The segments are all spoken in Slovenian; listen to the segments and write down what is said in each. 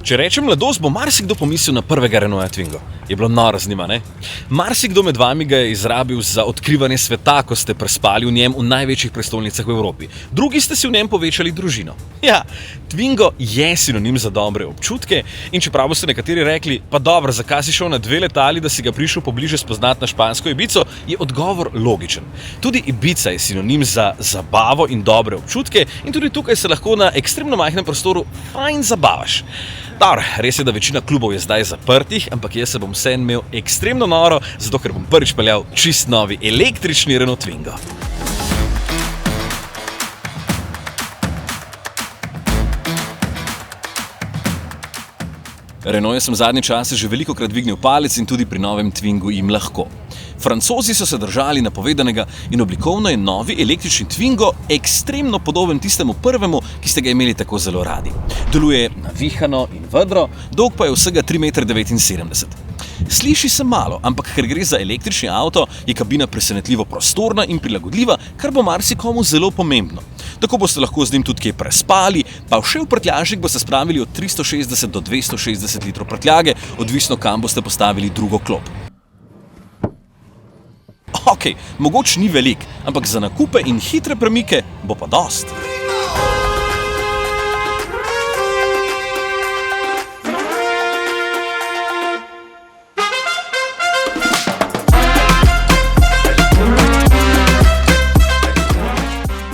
Če rečem mladost, bo marsikdo pomislil na prvega Renaulta Twingo. Je bilo noro z njima, ne? Marsikdo med vami ga je izrabil za odkrivanje sveta, ko ste prespali v njem v največjih prestolnicah v Evropi. Drugi ste si v njem povečali družino. Ja, Twingo je sinonim za dobre občutke in čeprav boste nekateri rekli, pa dobro, zakaj si šel na 2 letali, da si ga prišel pobliže spoznati na špansko Ibico, je odgovor logičen. Tudi Ibica je sinonim za zabavo in dobre občutke in tudi tukaj se lahko na ekstremno majhnem prostoru fajn zabavaš. Dobro, res je, da večina klubov je zdaj zaprtih, ampak jaz se bom vseeno imel ekstremno noro, zato ker bom prvič peljal čist novi električni Renault Twingo. Renault sem zadnje čase že velikokrat dvignil palec in tudi pri novem Twingu jim lahko. Francozi so se držali napovedanega in oblikovno je novi električni Twingo ekstremno podoben tistemu prvemu, ki ste ga imeli tako zelo radi. Deluje navihano in vedro, dolg pa je vsega 3,79 m. Sliši se malo, ampak ker gre za električni avto, je kabina presenetljivo prostorna in prilagodljiva, kar bo marsikomu zelo pomembno. Tako boste lahko z njim tudi kje prespali, pa še v prtljažnik boste spravili od 360 do 260 litrov prtljage, odvisno kam boste postavili drugo klop. Ok, mogoče ni velik, ampak za nakupe in hitre premike bo pa dost.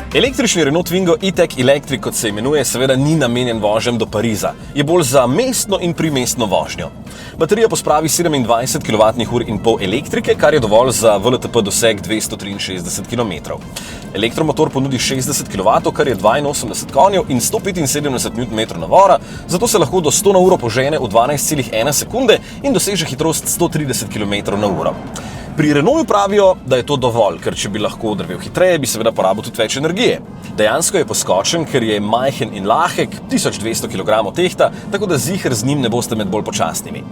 Električni Renault Twingo E-Tech Electric, kot se imenuje, seveda ni namenjen vožnjam do Pariza. Je bolj za mestno in primestno vožnjo. Baterija pospravi 27 kWh elektrike, kar je dovolj za WLTP doseg 263 km. Elektromotor ponudi 60 kW, kar je 82 konjev in 175 Nm navora, zato se lahko do 100 na uro požene v 12,1 sekunde in doseže hitrost 130 km/h. Pri Renaultu pravijo, da je to dovolj, ker če bi lahko drvel hitreje, bi seveda porabil tudi več energije. Dejansko je poskočen, ker je majhen in lahek, 1200 kg tehta, tako da ziher z njim ne boste med bolj počasnimi.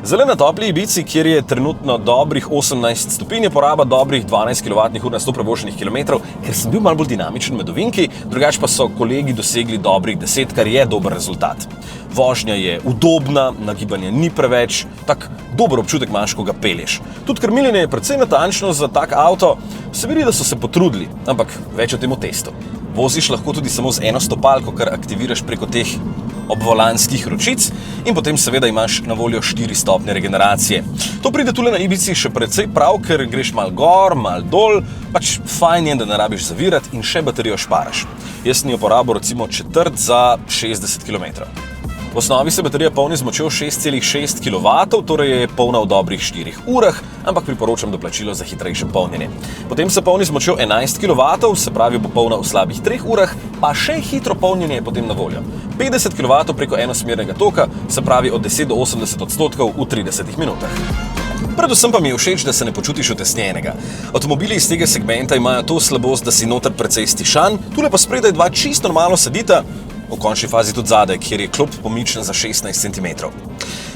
Zelo na topli Ibici, kjer je trenutno dobrih 18 stopinj, je poraba dobrih 12 kWh na 100 prevoženih kilometrov, ker sem bil malo bolj dinamičen med ovinki, drugače pa so kolegi dosegli dobrih 10, kar je dober rezultat. Vožnja je udobna, nagibanja ni preveč, tak dober občutek imaš, ko ga pelješ. Tudi krmiljenje je precej natančno za tak avto, se vidi, da so se potrudili, ampak več o tem v testu. Voziš lahko tudi samo z eno stopalko, kar aktiviraš preko teh obvolanskih ročic in potem seveda imaš na voljo 4 stopnje regeneracije. To pride tule na Ibici še precej prav, ker greš mal gor, mal dol, pač fajn je, da ne rabiš zavirati in še baterijo šparaš. Jaz sem jo porabil recimo četrt za 60 km. V osnovi se baterija polni z močjo 6,6 kW, torej je polna v dobrih 4 urah, ampak priporočam doplačilo za hitrejše polnjenje. Potem se polni z močjo 11 kW, se pravi bo polna v slabih 3 urah, pa še hitro polnjenje je potem na voljo. 50 kW preko enosmernega toka, se pravi od 10 do 80% v 30 minutah. Predvsem pa mi je všeč, da se ne počutiš utesnjenega. Avtomobili iz tega segmenta imajo to slabost, da si noter precej stišan, tule pa spredaj dva čisto normalno sedita, v končni fazi tudi zadaj, kjer je klop pomičen za 16 cm.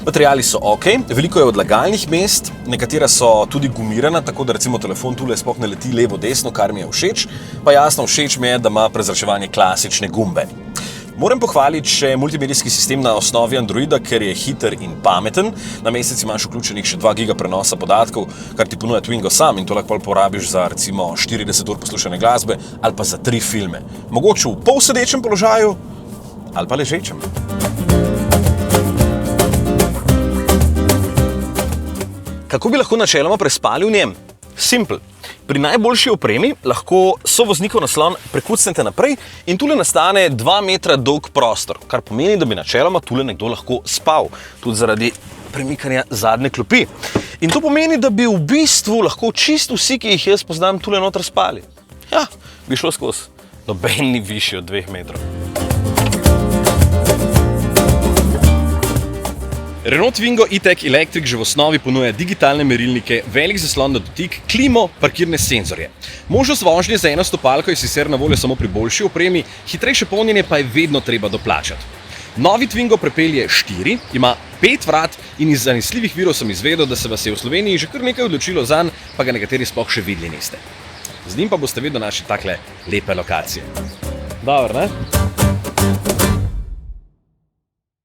Materiali so ok, veliko je odlagalnih mest, nekatera so tudi gumirana, tako da recimo telefon tule sploh ne leti levo-desno, kar mi je všeč, pa jasno všeč mi je, da ima prezračevanje klasične gumbe. Moram pohvaliti še multimedijski sistem na osnovi Androida, ker je hiter in pameten. Na mesec imaš vključenih še 2 GB prenosa podatkov, kar ti ponuja Twingo sam in to lahko porabiš za recimo 40 ur poslušane glasbe ali pa za 3 filme. Mogoče v polsedečem položaju ali pa ležečem. Kako bi lahko načeloma prespali v njem? Simple. Pri najboljši opremi lahko sovoznikov naslon prekucnete naprej in tule nastane 2 metra dolg prostor, kar pomeni, da bi načeloma tule nekdo lahko spal, tudi zaradi premikanja zadnje klopi. In to pomeni, da bi v bistvu lahko čisto vsi, ki jih jaz poznam, tule noter spali. Ja, bi šlo skozi. Noben ni višji od 2 metrov. Renault Twingo E-Tech Electric že v osnovi ponuja digitalne merilnike, velik zaslon na dotik, klimo, parkirne senzorje. Možnost vožnje za eno stopalko je sicer na voljo samo pri boljši opremi, hitrejše polnjenje pa je vedno treba doplačati. Novi Twingo prepelje 4, ima 5 vrat in iz zanesljivih virov sem izvedel, da se vas je v Sloveniji že kar nekaj odločilo zanj, pa ga nekateri sploh še videli niste. Z njim pa boste vedno našli takle lepe lokacije. Dobro, ne?